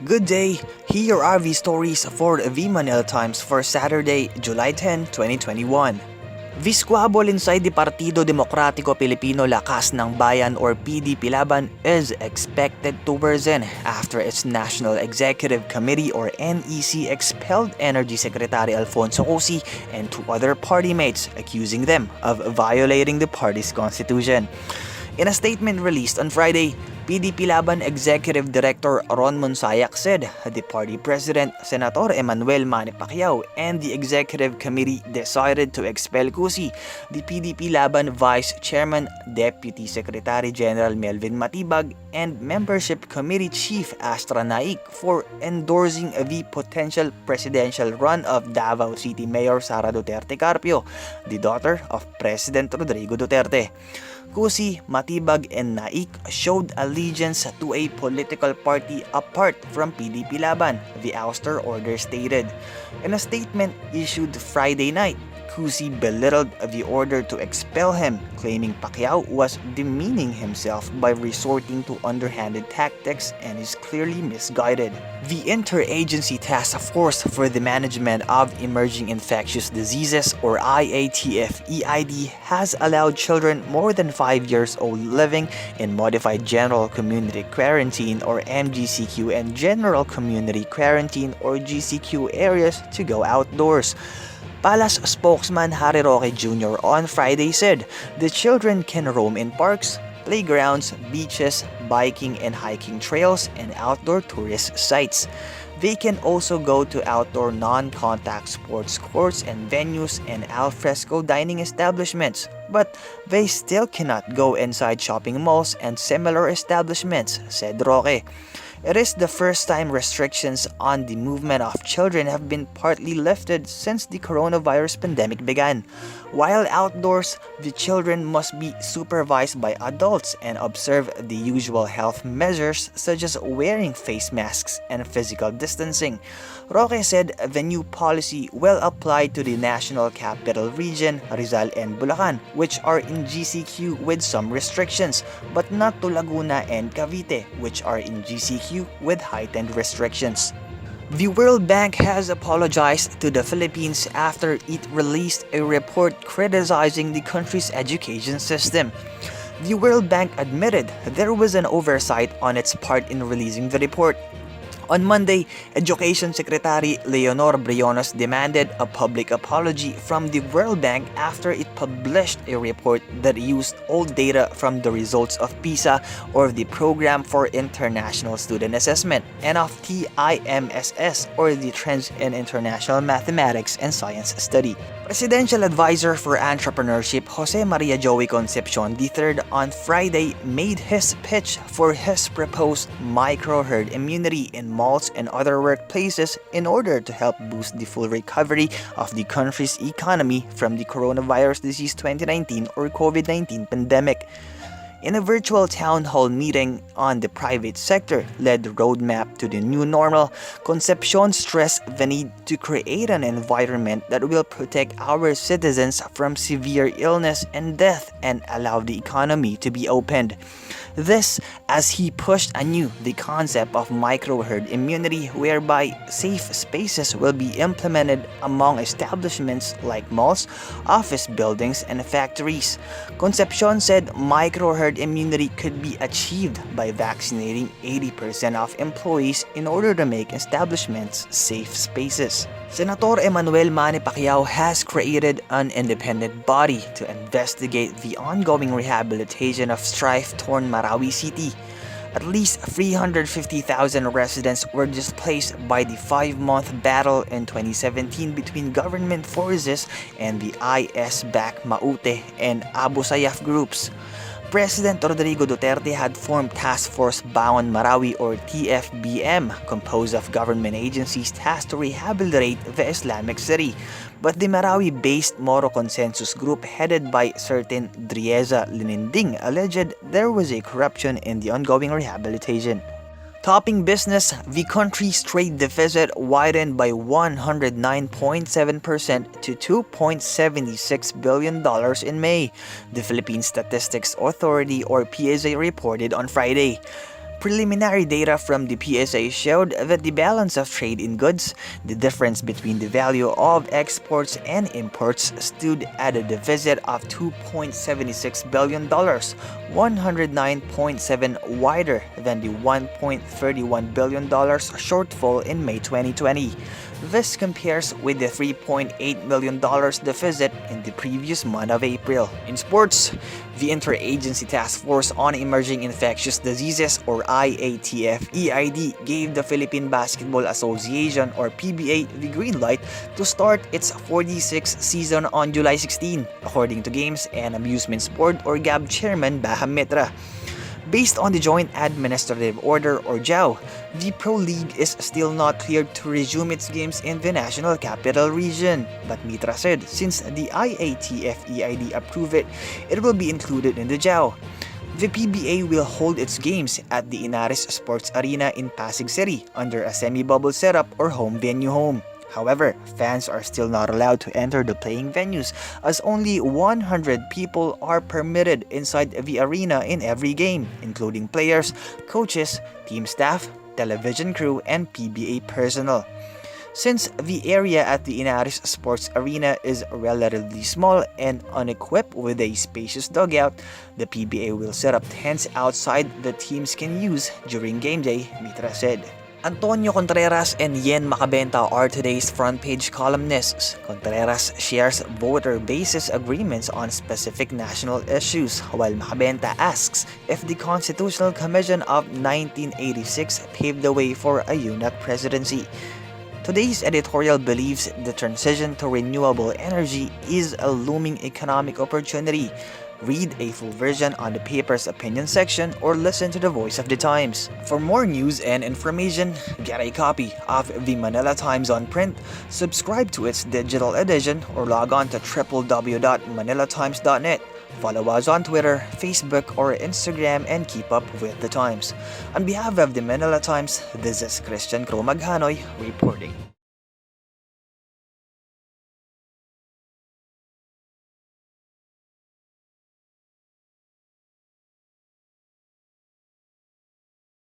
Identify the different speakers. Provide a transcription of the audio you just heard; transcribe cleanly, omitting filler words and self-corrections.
Speaker 1: Good day, here are the stories for the Manila Times for Saturday, July 10, 2021. The squabble inside the Partido Demokratiko Pilipino Lakas ng Bayan or PDP-Laban is expected to worsen after its National Executive Committee or NEC expelled Energy Secretary Alfonso Cusi and two other party mates, accusing them of violating the party's constitution. In a statement released on Friday, PDP-Laban Executive Director Ron Monsayak said the party president, Senator Emmanuel Manny Pacquiao, and the executive committee decided to expel Cusi, the PDP-Laban Vice Chairman, Deputy Secretary General Melvin Matibag, and Membership Committee Chief Astra Naik for endorsing the potential presidential run of Davao City Mayor Sara Duterte Carpio, the daughter of President Rodrigo Duterte. Cusi, Matibag, and Naik showed allegiance to a political party apart from PDP-Laban, the ouster order stated. In a statement issued Friday night, Cusi belittled the order to expel him, claiming Pacquiao was demeaning himself by resorting to underhanded tactics and is clearly misguided. The Interagency Task Force for the Management of Emerging Infectious Diseases or IATF-EID has allowed children more than 5 years old living in Modified General Community Quarantine or MGCQ and General Community Quarantine or GCQ areas to go outdoors. Palace spokesman Harry Roque Jr. on Friday said the children can roam in parks, playgrounds, beaches, biking and hiking trails, and outdoor tourist sites. They can also go to outdoor non-contact sports courts and venues and alfresco dining establishments, but they still cannot go inside shopping malls and similar establishments, said Roque. It is the first time restrictions on the movement of children have been partly lifted since the coronavirus pandemic began. While outdoors, the children must be supervised by adults and observe the usual health measures such as wearing face masks and physical distancing. Roque said the new policy will apply to the National Capital Region, Rizal and Bulacan, which are in GCQ with some restrictions, but not to Laguna and Cavite, which are in GCQ with heightened restrictions. The World Bank has apologized to the Philippines after it released a report criticizing the country's education system. The World Bank admitted there was an oversight on its part in releasing the report. On Monday, Education Secretary Leonor Briones demanded a public apology from the World Bank after it published a report that used old data from the results of PISA or the Program for International Student Assessment and of TIMSS or the Trends in International Mathematics and Science Study. Presidential Advisor for Entrepreneurship Jose Maria Joey Concepcion III on Friday made his pitch for his proposed micro-herd immunity in malls and other workplaces in order to help boost the full recovery of the country's economy from the coronavirus disease 2019 or COVID-19 pandemic. In a virtual town hall meeting on the private sector-led roadmap to the new normal, Concepcion stressed the need to create an environment that will protect our citizens from severe illness and death and allow the economy to be opened. This as he pushed anew the concept of micro-herd immunity whereby safe spaces will be implemented among establishments like malls, office buildings, and factories. Concepcion said micro-herd immunity could be achieved by vaccinating 80% of employees in order to make establishments safe spaces. Senator Emmanuel Manny Pacquiao has created an independent body to investigate the ongoing rehabilitation of strife-torn Marawi City. At least 350,000 residents were displaced by the 5-month battle in 2017 between government forces and the IS-backed KUWTT and Abu Sayyaf groups. President Rodrigo Duterte had formed Task Force Bangon Marawi or TFBM, composed of government agencies tasked to rehabilitate the Islamic city. But the Marawi-based Moro Consensus Group headed by certain Drieza Lininding alleged there was a corruption in the ongoing rehabilitation. Topping business, the country's trade deficit widened by 109.7% to $2.76 billion in May, the Philippine Statistics Authority or PSA reported on Friday. Preliminary data from the PSA showed that the balance of trade in goods, the difference between the value of exports and imports, stood at a deficit of $2.76 billion, 109.7 wider than the $1.31 billion shortfall in May 2020. This compares with the $3.8 million deficit in the previous month of April. In sports, the Interagency Task Force on Emerging Infectious Diseases or IATF-EID gave the Philippine Basketball Association or PBA the green light to start its 46th season on July 16, according to Games and Amusements Board or GAB Chairman Baham Mitra. Based on the Joint Administrative Order or JAO, the Pro League is still not cleared to resume its games in the National Capital Region. But Mitra said since the IATF-EID approved it, it will be included in the JAO. The PBA will hold its games at the Inaris Sports Arena in Pasig City under a semi-bubble setup or home venue home. However, fans are still not allowed to enter the playing venues as only 100 people are permitted inside the arena in every game, including players, coaches, team staff, television crew, and PBA personnel. Since the area at the Inaris Sports Arena is relatively small and unequipped with a spacious dugout, the PBA will set up tents outside the teams can use during game day, Mitra said. Antonio Contreras and Yen Macabenta are today's front page columnists. Contreras shares voter basis agreements on specific national issues, while Macabenta asks if the Constitutional Commission of 1986 paved the way for a UNAC presidency. Today's editorial believes the transition to renewable energy is a looming economic opportunity. Read a full version on the paper's opinion section or listen to the Voice of the Times. For more news and information, get a copy of the Manila Times on print, subscribe to its digital edition, or log on to www.manilatimes.net. Follow us on Twitter, Facebook, or Instagram and keep up with the Times. On behalf of the Manila Times, this is Christian Cromaganoy reporting.